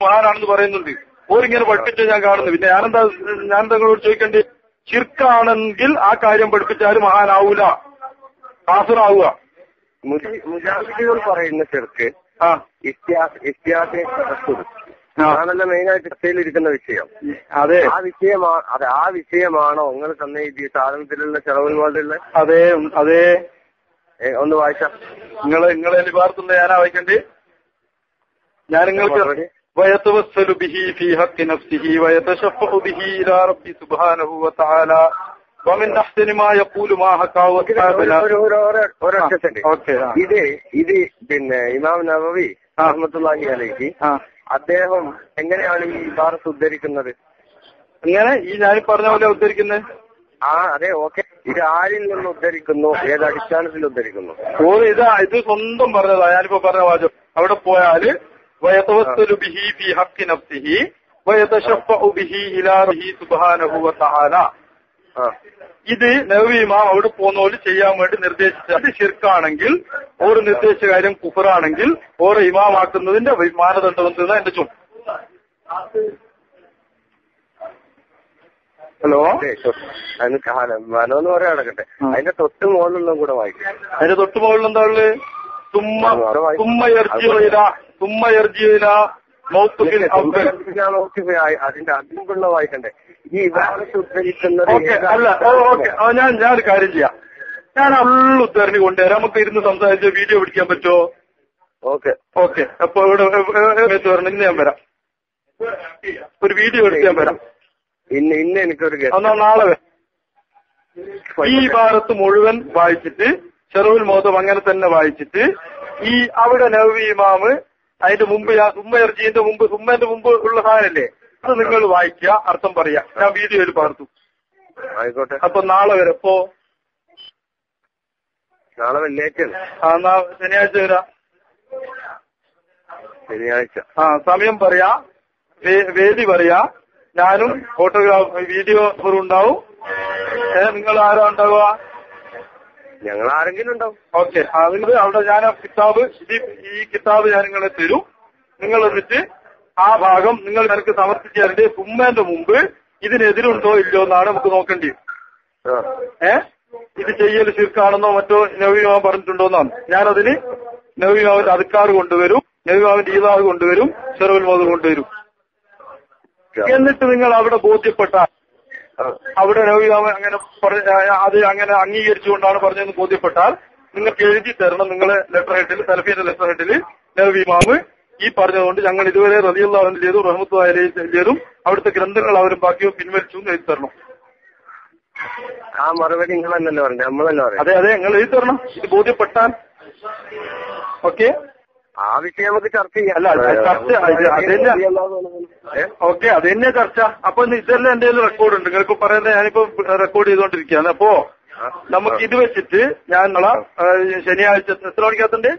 മഹാനാണെന്ന് പറയുന്നുണ്ട്. ഓരിങ്ങനെ പഠിപ്പിച്ച ഞാൻ കാണുന്നു. പിന്നെ ഞാൻ നിങ്ങളോട് ചോദിക്കേണ്ടത്, ശിർക്കാണെങ്കിൽ ആ കാര്യം പഠിപ്പിച്ചാൽ മഹാനാവൂല, കാഫിറാവുക. മുജാഹിദുകൾ പറയുന്ന ചെറുക്ക് അതാണല്ലോ മെയിനായിട്ട് ചർച്ചയിലിരിക്കുന്ന വിഷയം. അതെ, ആ വിഷയമാണോ നിങ്ങൾ തന്ന ഈ സാധനത്തിലുള്ള ചെലവിൽ പോലുള്ള? അതെ അതെ. ഒന്ന് വായിച്ചാ നിങ്ങളെ ഭാഗത്തുനിന്ന് ഞാനാ വായിക്കണ്ടേ? ഞാൻ നിങ്ങൾക്ക് ويتوسل به في حق نفسه ويتشفع به إلى ربه سبحانه وتعالى ومن أحسن ما يقول ما حكاه أصحابنا. ഇത് പിന്നെ ഇമാം നവവി റഹ്മത്തുള്ളാഹി അലൈഹി അദ്ദേഹം എങ്ങനെയാണ് ഈ ഇബാറത്ത് ഉദ്ധരിക്കുന്നത്? എങ്ങനെ ഈ ഞാൻ പറഞ്ഞ പോലെ ഉദ്ധരിക്കുന്നത്? അതെ, ഓക്കെ. ഇത് ആരിൽ നിന്ന് ഉദ്ധരിക്കുന്നു, ഏത് അടിസ്ഥാനത്തിൽ ഉദ്ധരിക്കുന്നു? ഇത് സ്വന്തം പറഞ്ഞതാ. ഞാനിപ്പോ പറഞ്ഞ വാചകം അവിടെ പോയാല് ويتوسل به في حق نفسه ويتشفع به إلى ربه سبحانه وتعالى. ഇത് നബവി ഇമാം അവിടെ പോകുന്നോല് ചെയ്യാൻ വേണ്ടി നിർദ്ദേശിച്ച അത് ശിർക്കാണെങ്കിൽ, ഓരോ നിർദ്ദേശിച്ച കാര്യം കുഫറാണെങ്കിൽ ഓരോ ഇമാമാക്കുന്നതിന്റെ മാനദണ്ഡം എന്തെന്നാ എന്റെ ചോദ്യം. ഹലോ, മനോന്ന് പറയാൻ നടക്കട്ടെ. അതിന്റെ തൊട്ട് മുകളിലൊന്നും കൂടെ വായിക്കും. അതിന്റെ തൊട്ട് മുകളിൽ എന്താ ഉള്ളത്? അതിന്റെ അതിനുള്ള വായിക്കണ്ടേ? ഈ ഇബാറത്ത് ഉദ്ധരിക്കുന്നത് അല്ല. ഓക്കെ, ഞാനൊരു കാര്യം ചെയ്യാം. ഞാൻ ഫുള്ള് ഉദ്ധരണി കൊണ്ടുവരാം. നമുക്ക് ഇരുന്ന് സംസാരിച്ച് വീഡിയോ പിടിക്കാൻ പറ്റുമോ? ഓക്കെ. അപ്പൊ ഇവിടെ വരണം. ഇന്ന് ഞാൻ വരാം, ഒരു വീഡിയോ എടുക്കാൻ വരാം. ഇന്ന് എനിക്കൊരു എന്നാ നാളെ ഈ ഭാരത്ത് മുഴുവൻ വായിച്ചിട്ട് ഷെറൂൽ മൗദം അങ്ങനെ തന്നെ വായിച്ചിട്ട് ഈ അവിടെ നബവി ഇമാമ് അതിന്റെ മുമ്പ് സുമ്മയർജീന്റെ മുമ്പ് ഉള്ള സാധനല്ലേ, അത് നിങ്ങൾ വായിക്കുക, അർത്ഥം പറയാ. ഞാൻ വീഡിയോയിൽ പാർത്തു. ആയിക്കോട്ടെ. അപ്പൊ നാളെ വരെ. എപ്പോ? നാളെ വെള്ളിയാഴ്ച. എന്നാ ശനിയാഴ്ച വരാം. ശനിയാഴ്ച സമയം പറയാ, വേദി പറയാ. ഞാനും വീഡിയോഗ്രാഫറും ഉണ്ടാവും. നിങ്ങൾ ആരാ ഉണ്ടാവുക? ഞങ്ങൾ ആരെങ്കിലും ഉണ്ടാവും. ഓക്കെ. നിങ്ങൾ അവിടെ ഞാൻ ഈ കിതാബ് ഞാൻ നിങ്ങളെ തരും. നിങ്ങൾ എന്നിട്ട് ആ ഭാഗം നിങ്ങൾ എനിക്ക് സമർപ്പിച്ചു തരേണ്ടത് സുമ്മേന്റെ മുമ്പ് ഇതിനെതിരുണ്ടോ ഇല്ലയോ എന്നാണ് നമുക്ക് നോക്കേണ്ടി. ഇത് ചെയ്യൽ ശിർക്കാണെന്നോ മറ്റോ നബിമാവൻ പറഞ്ഞിട്ടുണ്ടോന്നാണ്. ഞാനതിന് നബിമാവിന്റെ അധികാർ കൊണ്ടുവരും, നബിമാവിന്റെ ഈദാഹ് കൊണ്ടുവരും, ഷെറൂൽ മൗദ് കൊണ്ടുവരും. എന്നിട്ട് നിങ്ങൾ അവിടെ ബോധ്യപ്പെട്ടാൽ, അവിടെ നബിമാവ് അങ്ങനെ അത് അങ്ങനെ അംഗീകരിച്ചുകൊണ്ടാണ് പറഞ്ഞതെന്ന് ബോധ്യപ്പെട്ടാൽ നിങ്ങൾക്ക് എഴുതി തരണം. നിങ്ങളെ ലെറ്റർ ഹെഡിൽ, സലഫിയുടെ ലെറ്റർ ഹെഡിൽ നബി ഇമാമ് ഈ പറഞ്ഞതുകൊണ്ട് ഞങ്ങൾ ഇതുവരെ റളിയല്ലാഹു അൻഹു ചെയ്തു, റഹ്മത്തുള്ളാഹി അലൈഹി ചെയ്തും അവിടുത്തെ ഗ്രന്ഥങ്ങൾ അവരും ബാക്കിയോ പിൻവലിച്ചു എന്ന് എഴുതി തരണം. ആ മറുപടി നിങ്ങളല്ലോ പറഞ്ഞു, നമ്മളല്ലോ പറയാം. അതെ നിങ്ങൾ എഴുതി തരണം, ഇത് ബോധ്യപ്പെട്ടാൽ. ഓക്കെ, ആ വിഷയം നമുക്ക് ചർച്ച ചെയ്യാം. അല്ല ചർച്ച ഓക്കെ, അത് തന്നെ ചർച്ച. അപ്പൊ ഇതെല്ലാം എന്റെ റെക്കോർഡ് ഉണ്ട്, നിങ്ങൾക്ക് പറയുന്നത് ഞാനിപ്പോ റെക്കോർഡ് ചെയ്തോണ്ടിരിക്കുകയാണ്. അപ്പോ നമുക്ക് ഇത് വെച്ചിട്ട് ഞാൻ നാളെ ശനിയാഴ്ച എത്ര മണിക്കകത്തുണ്ട്?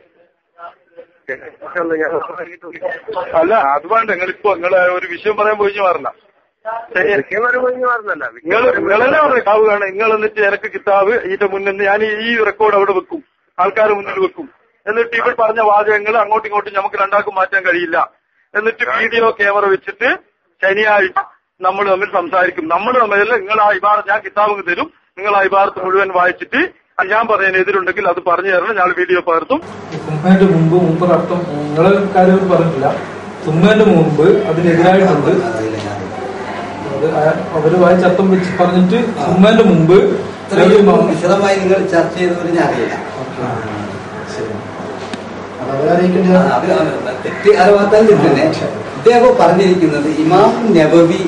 അല്ല അത് വേണ്ട, നിങ്ങളെ ഒരു വിഷയം പറയാൻ പോയി മാറില്ല. നിങ്ങളെല്ലാം പറഞ്ഞ കിതാബ് വേണം. നിങ്ങൾ എന്നിട്ട് എനിക്ക് കിതാബ് ഇതിന്റെ മുന്നിൽ ഞാൻ ഈ റെക്കോർഡ് അവിടെ വെക്കും, ആൾക്കാരുടെ മുന്നിൽ വെക്കും. എന്നിട്ട് ഇവിടെ പറഞ്ഞ വാചകങ്ങൾ അങ്ങോട്ടും ഇങ്ങോട്ടും നമുക്ക് രണ്ടാൾക്കും മാറ്റാൻ കഴിയില്ല. എന്നിട്ട് വീഡിയോ ക്യാമറ വെച്ചിട്ട് ശനിയാഴ്ച നമ്മൾ തമ്മിൽ സംസാരിക്കും. നമ്മൾ തമ്മിൽ നിങ്ങൾ ആ ഇബാറത്ത് ഞാൻ കിതാബ് തരും, നിങ്ങൾ ആ ഇബാറത്ത് മുഴുവൻ വായിച്ചിട്ട് ഞാൻ പറയുന്നതിന് എതിരുണ്ടെങ്കിൽ അത് പറഞ്ഞു തരണം, ഞാൻ വീഡിയോ പകർത്തും. സുമ്മേന്റെ മുമ്പ് അർത്ഥം നിങ്ങളെ കാര്യം പറഞ്ഞിട്ടില്ല. സുമ്മേന്റെ മുമ്പ് അതിനെതിരായിട്ടുണ്ട്. അവര് വായിച്ചർത്ഥം വെച്ച് പറഞ്ഞിട്ട് സുമ്മേന്റെ മുമ്പ് വിശദമായി നിങ്ങൾ ചർച്ച ചെയ്തവര് ഞാൻ അറിയില്ല. തെറ്റ് അറിവാത്താൽ തന്നെ ഇദ്ദേഹം പറഞ്ഞിരിക്കുന്നത് ഇമാം നബവി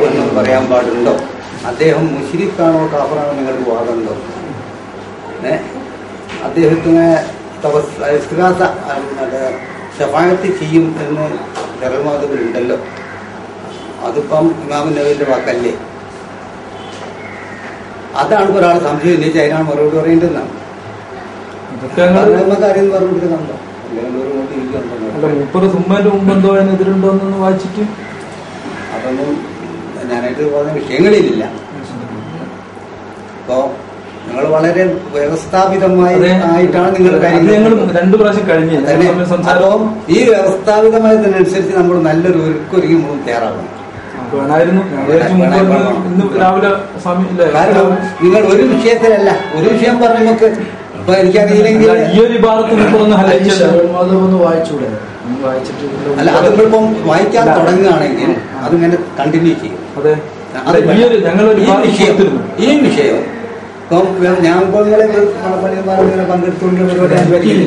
എന്ന് പറയാൻ പാടുണ്ടോ? അദ്ദേഹം മുശ്രിക്കാണോ കാഫറാണോ നിങ്ങൾക്ക് വാദമുണ്ടോ? അദ്ദേഹത്തിന് ശഫാഅത്ത് ചെയ്യും എന്ന് ജറമാതുകളുണ്ടല്ലോ, അതിപ്പം ഇമാം നബവിന്റെ വാക്കല്ലേ? അതാണ് ഒരാൾ സംശയം ഉന്നയിച്ച് അതിനാണ് മറുപടി പറയേണ്ടതെന്നാണ് കാര്യം പറഞ്ഞിരിക്കുന്നുണ്ടോ? മുപ്പത് സുമ്മേന്റെ മുമ്പ് എന്തോ എതിരുണ്ടോ എന്നൊന്ന് വായിച്ചിട്ട് അതൊന്നും ഞാനായിട്ട് പറഞ്ഞ വിഷയങ്ങളിലില്ല. ഇപ്പോ നിങ്ങൾ വളരെ വ്യവസ്ഥാപിതമായി ആയിട്ടാണ് നിങ്ങൾ കാര്യങ്ങൾ ഞങ്ങൾ 2 പ്രാവശ്യം കഴിഞ്ഞു. അപ്പോൾ ഈ വ്യവസ്ഥാപിതമായതിനനുസരിച്ച് നമ്മൾ നല്ലൊരു ഒരുക്കൊരുങ്ങി തയ്യാറാവണം. വേണമായിരുന്നു. ഇന്ന് രാവിലെ കാരണം നിങ്ങൾ ഒരു വിഷയത്തിലല്ല, ഒരു വിഷയം പറഞ്ഞ് നമുക്ക് ഇപ്പൊ എനിക്കറിയില്ലെങ്കിൽ ഈ ഒരു വിഭാഗത്തിൽ ഒന്ന് വായിച്ചൂടെ? അല്ല, അത് നമ്മളിപ്പം വായിക്കാൻ തുടങ്ങുകയാണെങ്കിൽ അതിങ്ങനെ കണ്ടിന്യൂ ചെയ്യും. അതെ, ഈ വിഷയം ഇപ്പം ഞാൻ ഇപ്പോൾ നിങ്ങളെ പണിയന്മാരെ പങ്കെടുത്തുകൊണ്ട്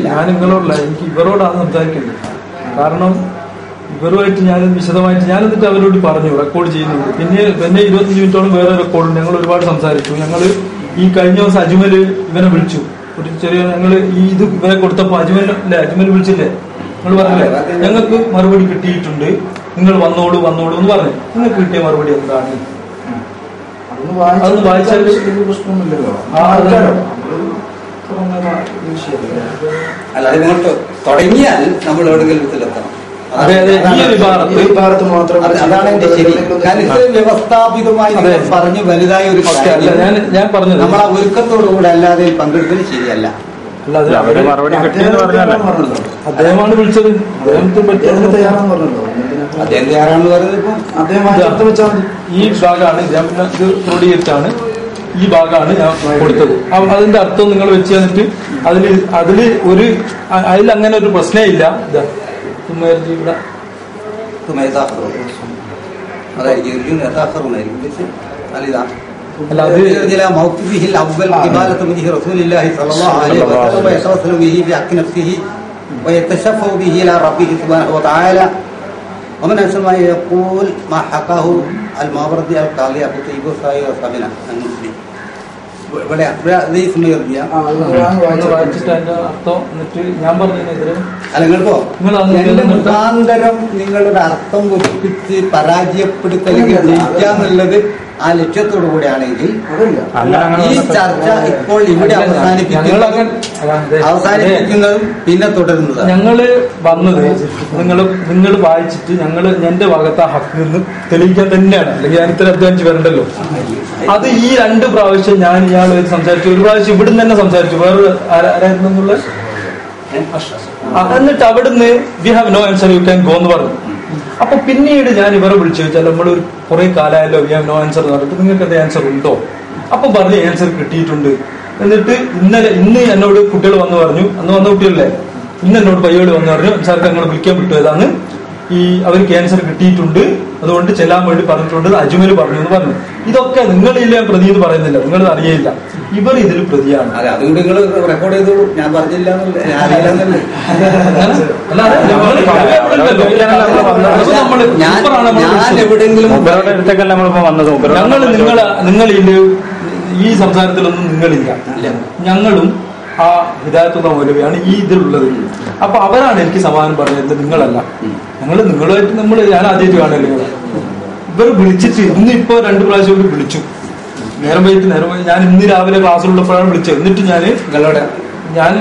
ഞാൻ നിങ്ങളോടല്ല, എനിക്ക് ഇവരോടാണ് സംസാരിക്കുന്നത്. കാരണം ഇവരുമായിട്ട് ഞാൻ വിശദമായിട്ട് ഞാൻ എന്നിട്ട് അവരോട് പറഞ്ഞു റെക്കോർഡ് ചെയ്യുന്നുണ്ട്. പിന്നെ 25 മിനിറ്റോളം വേറെ റെക്കോർഡുണ്ട്. ഞങ്ങൾ ഒരുപാട് സംസാരിച്ചു. ഞങ്ങൾ ഈ കഴിഞ്ഞ ദിവസം അജ്മൽ ഇവനെ വിളിച്ചു. ഒരു ചെറിയ ഞങ്ങൾ ഇത് ഇവനെ കൊടുത്തപ്പോ അജ്മൽ വിളിച്ചില്ലേ, നിങ്ങൾ പറഞ്ഞില്ലേ ഞങ്ങൾക്ക് മറുപടി കിട്ടിയിട്ടുണ്ട്, നിങ്ങൾ വന്നോളൂ എന്ന് പറഞ്ഞു. നിങ്ങൾക്ക് കിട്ടിയ മറുപടി എന്താണ്? അതൊന്ന് വായിച്ചാൽ പ്രശ്നമില്ലല്ലോ. അല്ല, അതിങ്ങോട്ട് തുടങ്ങിയാൽ നമ്മൾ എവിടെങ്കിലും വിധത്തിലെത്തണം. അതെ, ഈ ഒരു ഭാഗത്ത് മാത്രം അതാണ് എന്റെ ശരി. കാരണം ഇത് വ്യവസ്ഥാപിതമായി പറഞ്ഞ് വലുതായ ഒരു ഞാൻ പറഞ്ഞത് നമ്മൾ ആ ഒരുക്കത്തോടുകൂടെ അല്ലാതെ പങ്കെടുക്കുന്നത് ശരിയല്ല. അദ്ദേഹമാണ് വിളിച്ചത്. അദ്ദേഹം തയ്യാറാണെന്ന് പറയുന്നത് ഇപ്പം അദ്ദേഹം ഈ ഭാഗമാണ് ഞാൻ പിന്നെ ഇത് ക്രോഡീകരിച്ചാണ് ഈ ഭാഗമാണ് ഞാൻ കൊടുത്തത്. അതിന്റെ അർത്ഥം നിങ്ങൾ വെച്ച് തന്നിട്ട് അതിലങ്ങനെ ഒരു പ്രശ്നമേ ഇല്ല. ഇവിടെ അതായിരിക്കും അല്ല അല്ല موقفه الأول قبالة وجه رسول الله صلى الله عليه وسلم ويتوسل به بحق نفسه ويتشفع به إلى ربه سبحانه وتعالى ومن أحسن ما يقول ما حكاه الماوردي القاضي أبو طيب الصائغ وصابنا المسلم. ഇവിടെ വായിച്ചിട്ട് അതിന്റെ അർത്ഥം എന്നിട്ട് ഞാൻ പറഞ്ഞതിനെതിരെ അല്ല നിങ്ങളിപ്പോ എന്റെ മുഖാന്തരം നിങ്ങളുടെ അർത്ഥം ഒപ്പിച്ച് പരാജയപ്പെടുത്തലെങ്കിൽ ജയിക്കാന്നുള്ളത് ആ ലക്ഷ്യത്തോടു കൂടെയാണെങ്കിൽ ഈ ചർച്ച ഇപ്പോൾ ഇവിടെ അവസാനിപ്പിക്കുന്നതും പിന്നെ തുടരുന്നതാണ്. ഞങ്ങള് വന്നത് നിങ്ങൾ വായിച്ചിട്ട് എന്റെ ഭാഗത്ത് ആ ഹക്ക് നിന്ന് തെളിയിക്കാൻ തന്നെയാണ്. അല്ലെങ്കിൽ ഞാൻ ഇത്ര അധ്വാനിച്ച് വരണ്ടല്ലോ. അത് ഈ 2 പ്രാവശ്യം ഞാൻ ഇയാളുമായിട്ട് സംസാരിച്ചു. ഒരു പ്രാവശ്യം ഇവിടുന്ന് തന്നെ സംസാരിച്ചു. വേറെ ആരായിരുന്നു എന്നുള്ള എന്നിട്ട് അവിടുന്ന് we have no answer you can go എന്ന് പറഞ്ഞു. അപ്പൊ പിന്നീട് ഞാൻ ഇവരെ വിളിച്ചു ചോദിച്ചാൽ നമ്മൾ കുറെ കാലമായല്ലോ വി ഹാവ് നോ ആൻസർ എന്ന് പറഞ്ഞിട്ട് നിങ്ങൾക്ക് എന്ത് ആൻസർ ഉണ്ടോ? അപ്പൊ പറഞ്ഞ് ആൻസർ കിട്ടിയിട്ടുണ്ട്. എന്നിട്ട് ഇന്ന് എന്നോട് കുട്ടികൾ വന്ന് പറഞ്ഞു, അന്ന് വന്ന കുട്ടികളല്ലേ, ഇന്ന് എന്നോട് പയ്യോട് വന്ന് പറഞ്ഞു സാർക്ക് ഞങ്ങൾ വിളിക്കാൻ വിട്ടുപോയതാണ്, ഈ അവർക്ക് ക്യാൻസർ കിട്ടിയിട്ടുണ്ട്, അതുകൊണ്ട് ചെല്ലാൻ വേണ്ടി പറഞ്ഞിട്ടുണ്ട്, അജ്മൽ പറഞ്ഞു എന്ന് പറഞ്ഞു. ഇതൊക്കെ നിങ്ങളില്ല പ്രതി എന്ന് പറയുന്നില്ല, നിങ്ങളത് അറിയില്ല, ഇവർ ഇതിൽ പ്രതിയാണ്. അതുകൊണ്ട് നിങ്ങൾ റെക്കോർഡ് ചെയ്തു. ഞാൻ പറഞ്ഞില്ല നിങ്ങളില്ല ഈ സംസാരത്തിലൊന്നും നിങ്ങളില്ല. ഞങ്ങളും ആ ഹിദായത്തുള്ള മൗലവിയാണ് ഈ ഇതിലുള്ളത്. അപ്പൊ അവരാണ് എനിക്ക് സമാധാനം പറഞ്ഞത്, നിങ്ങളല്ല. നിങ്ങളുമായിട്ട് ഞാൻ ആദ്യമായിട്ട് കാണല്ലേ. ഇവർ വിളിച്ചിട്ട് ഇന്നിപ്പോ 2 പ്രാവശ്യം കൂടി വിളിച്ചു. നേരം വൈകിട്ട് ഞാൻ ഇന്ന് രാവിലെ ക്ലാസ്സിലുള്ളപ്പോഴാണ് വിളിച്ചത്. എന്നിട്ട് ഞാൻ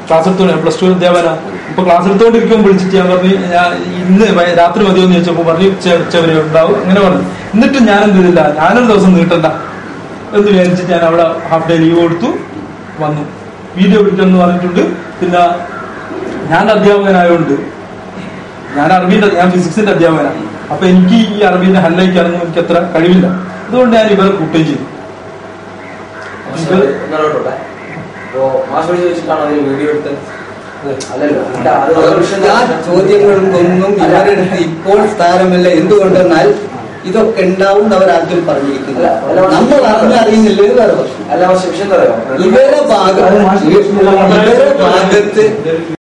ക്ലാസ് എടുത്തോണ്ട് +2 അധ്യാപന ഇപ്പൊ ക്ലാസ് എടുത്തോണ്ടിരിക്കുമ്പോൾ വിളിച്ചിട്ട് ഞാൻ പറഞ്ഞു ഞാൻ ഇന്ന് രാത്രി മതിയോന്ന് ചോദിച്ചപ്പോ പറഞ്ഞു ഉച്ചവരെ ഉണ്ടാവും അങ്ങനെ പറഞ്ഞു. എന്നിട്ട് ഞാൻ എന്ത് ചെയ്തില്ല, ഞാനൊരു ദിവസം നീട്ടണ്ട എന്ന് വിചാരിച്ചിട്ട് ഞാൻ അവിടെ ഹാഫ് ഡേ ലീവ് കൊടുത്തു വന്നു. വീഡിയോ പിടിക്കുമെന്ന് പറഞ്ഞിട്ടുണ്ട്. പിന്നെ ഞാൻ അധ്യാപകനായതുകൊണ്ട് ഞാൻ ഫിസിക്സിന്റെ അധ്യാപകനാണ്. അപ്പൊ എനിക്ക് ഈ അറബീനെ ഹല്ലയിക്കാനൊന്നും എനിക്ക് അത്ര കഴിവില്ല. അതുകൊണ്ട് ഞാൻ ഇവരെ കൂട്ടുകയും ചെയ്തു. ചോദ്യങ്ങൾക്കൊന്നും ഇവരെടുത്ത് ഇപ്പോൾ സ്ഥാനമല്ല. എന്തുകൊണ്ടെന്നാൽ ഇതൊക്കെ ഉണ്ടാവും അവർ ആദ്യം പറഞ്ഞിരിക്കുന്നത്. നമ്മൾ അറിയുന്നില്ല. ഇവരെ ഭാഗത്ത്